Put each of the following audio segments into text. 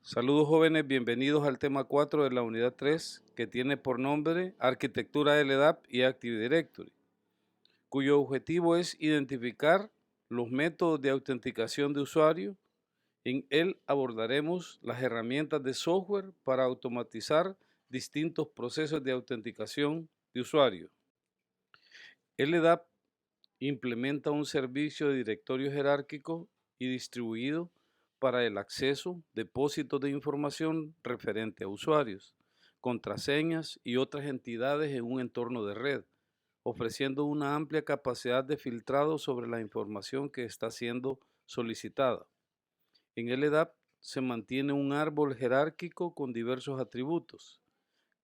Saludos jóvenes, bienvenidos al tema 4 de la unidad 3 que tiene por nombre Arquitectura de LDAP y Active Directory, cuyo objetivo es identificar los métodos de autenticación de usuario. En él abordaremos las herramientas de software para automatizar distintos procesos de autenticación de usuario. LDAP implementa un servicio de directorio jerárquico y distribuido para el acceso, depósito de información referente a usuarios, contraseñas y otras entidades en un entorno de red, ofreciendo una amplia capacidad de filtrado sobre la información que está siendo solicitada. En LDAP se mantiene un árbol jerárquico con diversos atributos.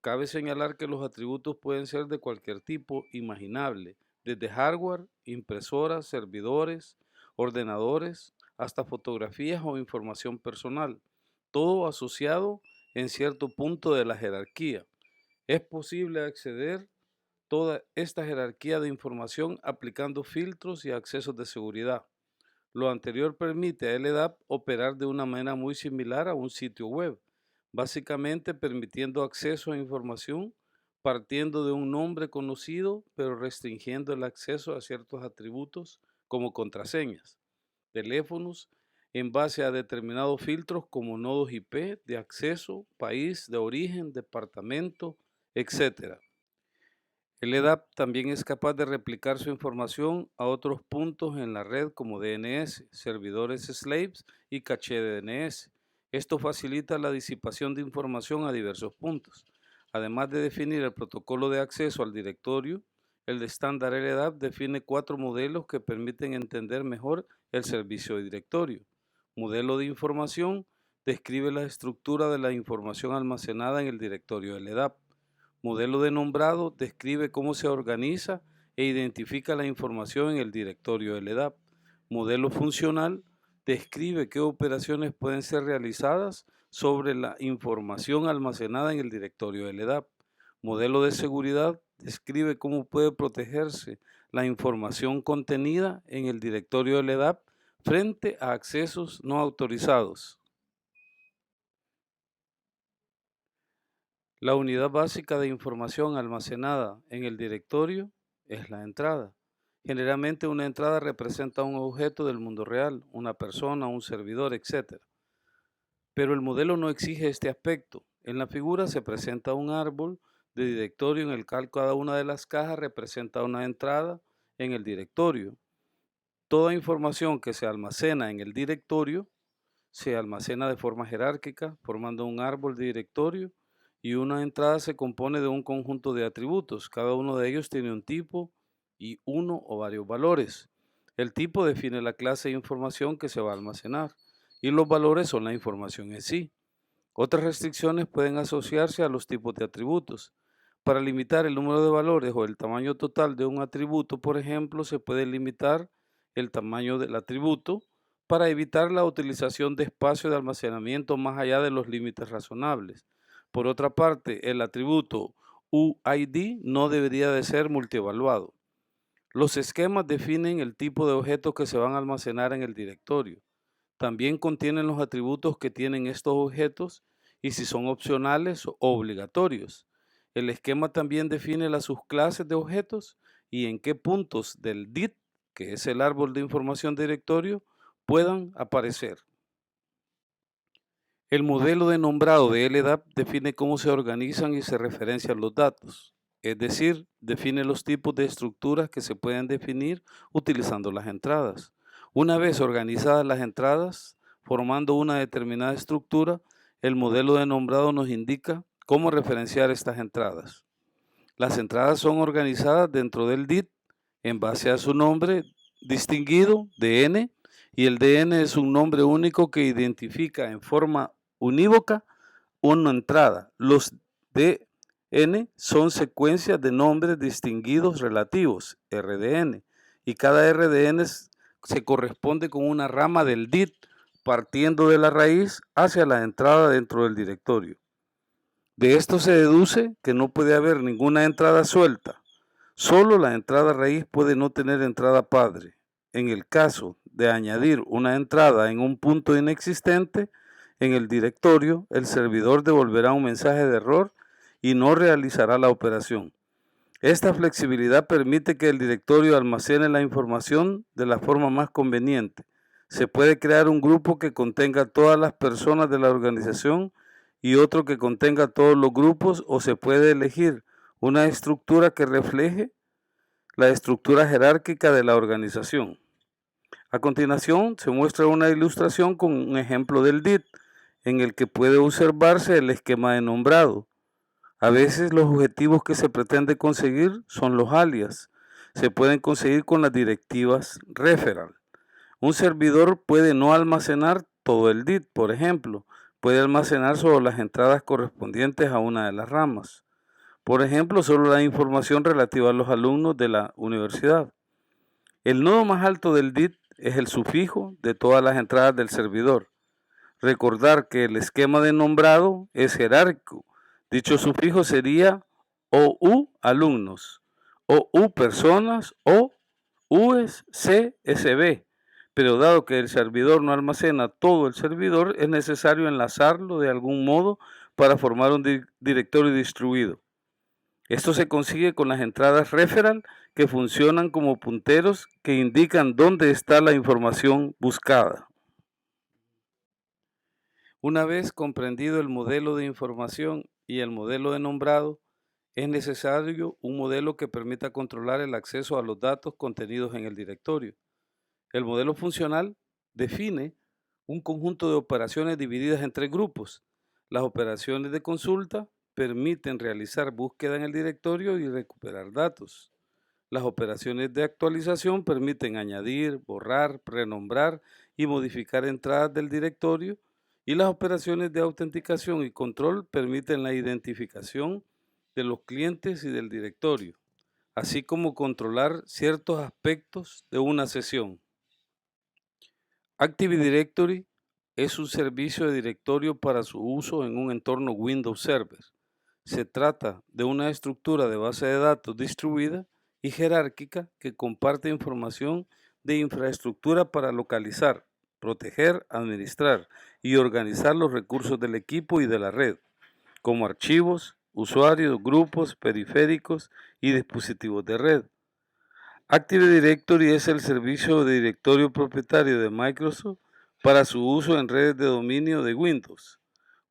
Cabe señalar que los atributos pueden ser de cualquier tipo imaginable, desde hardware, impresoras, servidores, ordenadores, hasta fotografías o información personal, todo asociado en cierto punto de la jerarquía. Es posible acceder toda esta jerarquía de información aplicando filtros y accesos de seguridad. Lo anterior permite a LDAP operar de una manera muy similar a un sitio web, básicamente permitiendo acceso a información partiendo de un nombre conocido, pero restringiendo el acceso a ciertos atributos como contraseñas, teléfonos, en base a determinados filtros como nodos IP de acceso, país de origen, departamento, etc. El EDAP también es capaz de replicar su información a otros puntos en la red como DNS, servidores slaves y caché de DNS. Esto facilita la disipación de información a diversos puntos. Además de definir el protocolo de acceso al directorio, el estándar LDAP define 4 modelos que permiten entender mejor el servicio de directorio. Modelo de información describe la estructura de la información almacenada en el directorio LDAP. Modelo de nombrado describe cómo se organiza e identifica la información en el directorio LDAP. Modelo funcional describe qué operaciones pueden ser realizadas sobre la información almacenada en el directorio LDAP. Modelo de seguridad describe cómo puede protegerse la información contenida en el directorio LDAP frente a accesos no autorizados. La unidad básica de información almacenada en el directorio es la entrada. Generalmente una entrada representa un objeto del mundo real, una persona, un servidor, etc. Pero el modelo no exige este aspecto. En la figura se presenta un árbol de directorio en el cual cada una de las cajas representa una entrada en el directorio. Toda información que se almacena en el directorio se almacena de forma jerárquica, formando un árbol de directorio, y una entrada se compone de un conjunto de atributos. Cada uno de ellos tiene un tipo y uno o varios valores. El tipo define la clase de información que se va a almacenar y los valores son la información en sí. Otras restricciones pueden asociarse a los tipos de atributos. Para limitar el número de valores o el tamaño total de un atributo, por ejemplo, se puede limitar el tamaño del atributo para evitar la utilización de espacio de almacenamiento más allá de los límites razonables. Por otra parte, el atributo UID no debería de ser multievaluado. Los esquemas definen el tipo de objetos que se van a almacenar en el directorio. También contienen los atributos que tienen estos objetos y si son opcionales o obligatorios. El esquema también define las subclases de objetos y en qué puntos del DIT, que es el árbol de información directorio, puedan aparecer. El modelo de nombrado de LDAP define cómo se organizan y se referencian los datos, es decir, define los tipos de estructuras que se pueden definir utilizando las entradas. Una vez organizadas las entradas, formando una determinada estructura, el modelo de nombrado nos indica cómo referenciar estas entradas. Las entradas son organizadas dentro del DIT en base a su nombre distinguido, DN, y el DN es un nombre único que identifica en forma unívoca una entrada. Los DN son secuencias de nombres distinguidos relativos, RDN, y cada RDN se corresponde con una rama del DIT partiendo de la raíz hacia la entrada dentro del directorio. De esto se deduce que no puede haber ninguna entrada suelta. Solo la entrada raíz puede no tener entrada padre. En el caso de añadir una entrada en un punto inexistente, en el directorio, el servidor devolverá un mensaje de error y no realizará la operación. Esta flexibilidad permite que el directorio almacene la información de la forma más conveniente. Se puede crear un grupo que contenga todas las personas de la organización y otro que contenga todos los grupos, o se puede elegir una estructura que refleje la estructura jerárquica de la organización. A continuación se muestra una ilustración con un ejemplo del DIT en el que puede observarse el esquema de nombrado. A veces los objetivos que se pretende conseguir son los alias. Se pueden conseguir con las directivas referral. Un servidor puede no almacenar todo el DIT, por ejemplo, puede almacenar solo las entradas correspondientes a una de las ramas. Por ejemplo, solo la información relativa a los alumnos de la universidad. El nodo más alto del DIT es el sufijo de todas las entradas del servidor. Recordar que el esquema de nombrado es jerárquico. Dicho sufijo sería OU alumnos, OU personas o US CSB. Pero dado que el servidor no almacena todo el servidor, es necesario enlazarlo de algún modo para formar un directorio distribuido. Esto se consigue con las entradas referral, que funcionan como punteros que indican dónde está la información buscada. Una vez comprendido el modelo de información y el modelo de nombrado, es necesario un modelo que permita controlar el acceso a los datos contenidos en el directorio. El modelo funcional define un conjunto de operaciones divididas en 3 grupos. Las operaciones de consulta permiten realizar búsqueda en el directorio y recuperar datos. Las operaciones de actualización permiten añadir, borrar, renombrar y modificar entradas del directorio, y las operaciones de autenticación y control permiten la identificación de los clientes y del directorio, así como controlar ciertos aspectos de una sesión. Active Directory es un servicio de directorio para su uso en un entorno Windows Server. Se trata de una estructura de base de datos distribuida y jerárquica que comparte información de infraestructura para localizar, proteger, administrar y organizar los recursos del equipo y de la red, como archivos, usuarios, grupos, periféricos y dispositivos de red. Active Directory es el servicio de directorio propietario de Microsoft para su uso en redes de dominio de Windows.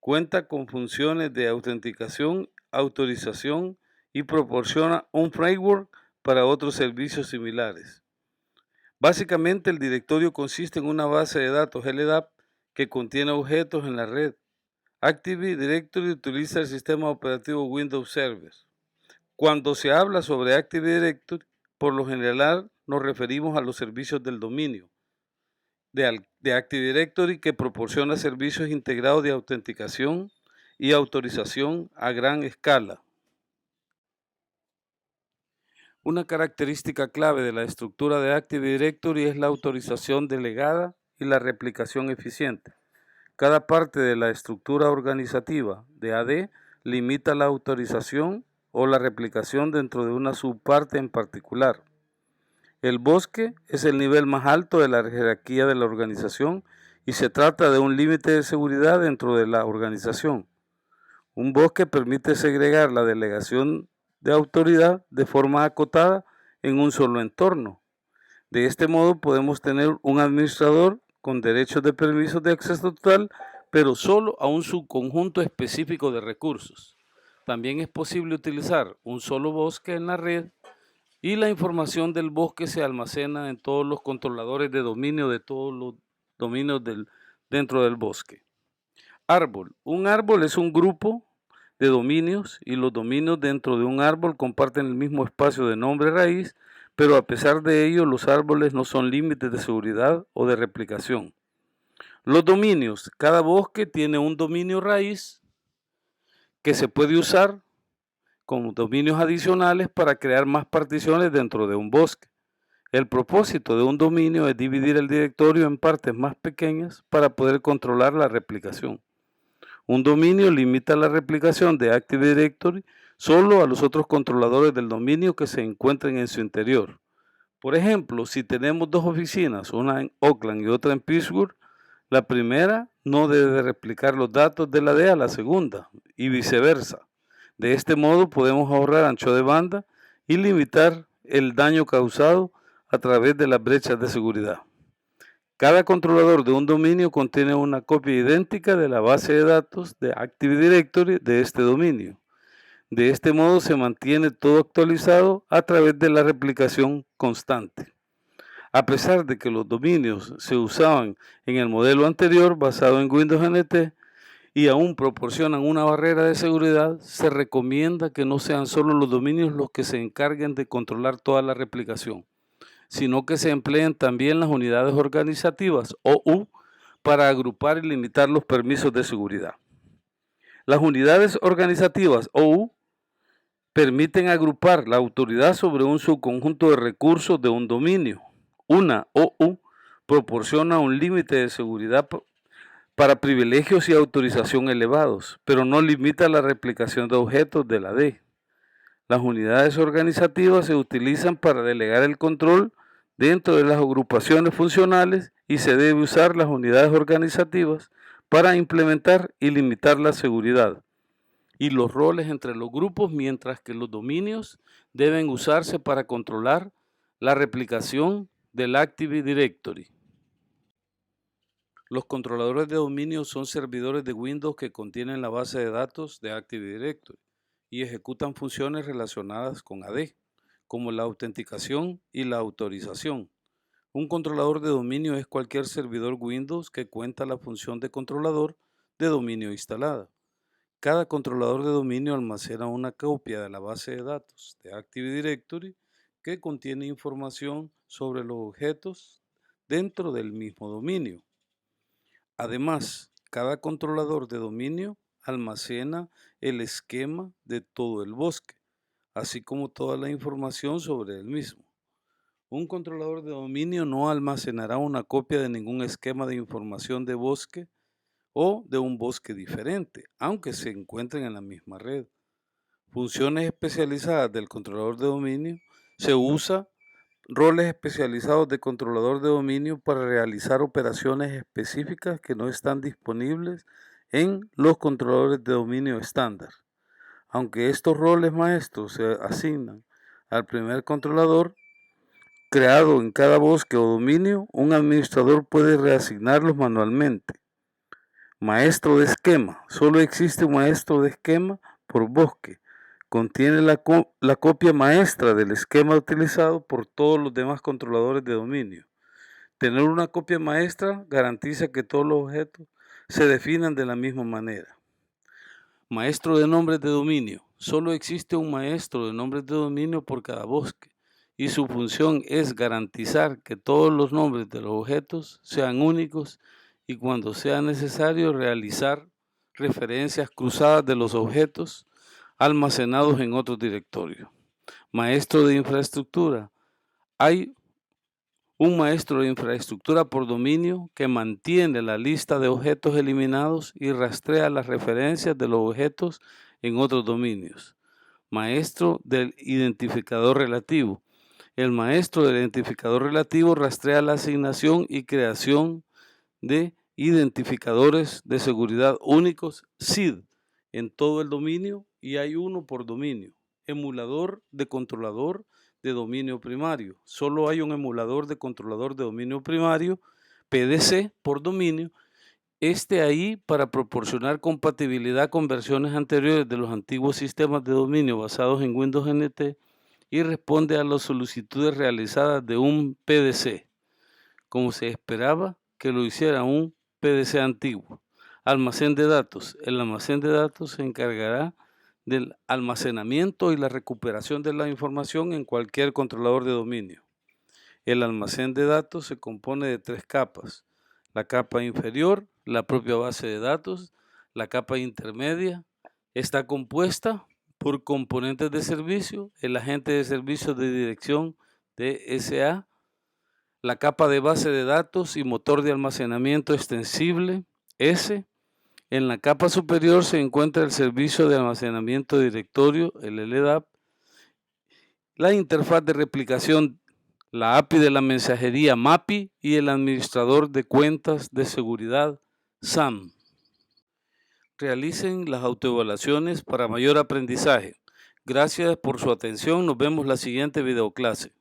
Cuenta con funciones de autenticación, autorización y proporciona un framework para otros servicios similares. Básicamente, el directorio consiste en una base de datos LDAP que contiene objetos en la red. Active Directory utiliza el sistema operativo Windows Server. Cuando se habla sobre Active Directory, por lo general nos referimos a los servicios del dominio de Active Directory, que proporciona servicios integrados de autenticación y autorización a gran escala. Una característica clave de la estructura de Active Directory es la autorización delegada y la replicación eficiente. Cada parte de la estructura organizativa de AD limita la autorización o la replicación dentro de una subparte en particular. El bosque es el nivel más alto de la jerarquía de la organización y se trata de un límite de seguridad dentro de la organización. Un bosque permite segregar la delegación de autoridad de forma acotada en un solo entorno. De este modo podemos tener un administrador con derechos de permisos de acceso total, pero solo a un subconjunto específico de recursos. También es posible utilizar un solo bosque en la red, y la información del bosque se almacena en todos los controladores de dominio de todos los dominios dentro del bosque. Árbol. Un árbol es un grupo de dominios, y los dominios dentro de un árbol comparten el mismo espacio de nombre raíz, pero a pesar de ello los árboles no son límites de seguridad o de replicación. Los dominios. Cada bosque tiene un dominio raíz que se puede usar como dominios adicionales para crear más particiones dentro de un bosque. El propósito de un dominio es dividir el directorio en partes más pequeñas para poder controlar la replicación. Un dominio limita la replicación de Active Directory solo a los otros controladores del dominio que se encuentren en su interior. Por ejemplo, si tenemos 2 oficinas, una en Oakland y otra en Pittsburgh, La primera no debe replicar los datos de la D a la segunda y viceversa. De este modo podemos ahorrar ancho de banda y limitar el daño causado a través de las brechas de seguridad. Cada controlador de un dominio contiene una copia idéntica de la base de datos de Active Directory de este dominio. De este modo se mantiene todo actualizado a través de la replicación constante. A pesar de que los dominios se usaban en el modelo anterior basado en Windows NT y aún proporcionan una barrera de seguridad, se recomienda que no sean solo los dominios los que se encarguen de controlar toda la replicación, sino que se empleen también las unidades organizativas OU para agrupar y limitar los permisos de seguridad. Las unidades organizativas OU permiten agrupar la autoridad sobre un subconjunto de recursos de un dominio. Una OU proporciona un límite de seguridad para privilegios y autorización elevados, pero no limita la replicación de objetos de la D. Las unidades organizativas se utilizan para delegar el control dentro de las agrupaciones funcionales y se debe usar las unidades organizativas para implementar y limitar la seguridad y los roles entre los grupos, mientras que los dominios deben usarse para controlar la replicación del Active Directory. Los controladores de dominio son servidores de Windows que contienen la base de datos de Active Directory y ejecutan funciones relacionadas con AD, como la autenticación y la autorización. Un controlador de dominio es cualquier servidor Windows que cuenta la función de controlador de dominio instalada. Cada controlador de dominio almacena una copia de la base de datos de Active Directory que contiene información sobre los objetos dentro del mismo dominio. Además, cada controlador de dominio almacena el esquema de todo el bosque, así como toda la información sobre el mismo. Un controlador de dominio no almacenará una copia de ningún esquema de información de bosque o de un bosque diferente, aunque se encuentren en la misma red. Funciones especializadas del controlador de dominio. Se usa roles especializados de controlador de dominio para realizar operaciones específicas que no están disponibles en los controladores de dominio estándar. Aunque estos roles maestros se asignan al primer controlador creado en cada bosque o dominio, un administrador puede reasignarlos manualmente. Maestro de esquema. Solo existe un maestro de esquema por bosque. Contiene la copia maestra del esquema utilizado por todos los demás controladores de dominio. Tener una copia maestra garantiza que todos los objetos se definan de la misma manera. Maestro de nombres de dominio. Solo existe un maestro de nombres de dominio por cada bosque y su función es garantizar que todos los nombres de los objetos sean únicos y cuando sea necesario realizar referencias cruzadas de los objetos almacenados en otros directorios. Maestro de infraestructura. Hay un maestro de infraestructura por dominio que mantiene la lista de objetos eliminados y rastrea las referencias de los objetos en otros dominios. Maestro del identificador relativo. El maestro del identificador relativo rastrea la asignación y creación de identificadores de seguridad únicos SID en todo el dominio y hay uno por dominio. Emulador de controlador de dominio primario. Solo hay un emulador de controlador de dominio primario, PDC por dominio, ahí para proporcionar compatibilidad con versiones anteriores de los antiguos sistemas de dominio basados en Windows NT y responde a las solicitudes realizadas de un PDC, como se esperaba que lo hiciera un PDC antiguo. Almacén de datos. El almacén de datos se encargará del almacenamiento y la recuperación de la información en cualquier controlador de dominio. El almacén de datos se compone de 3 capas. La capa inferior, la propia base de datos. La capa intermedia está compuesta por componentes de servicio, el agente de servicio de dirección DSA, la capa de base de datos y motor de almacenamiento extensible S. En la capa superior se encuentra el servicio de almacenamiento de directorio, el LDAP, la interfaz de replicación la API de la mensajería MAPI y el administrador de cuentas de seguridad SAM. Realicen las autoevaluaciones para mayor aprendizaje. Gracias por su atención. Nos vemos la siguiente videoclase.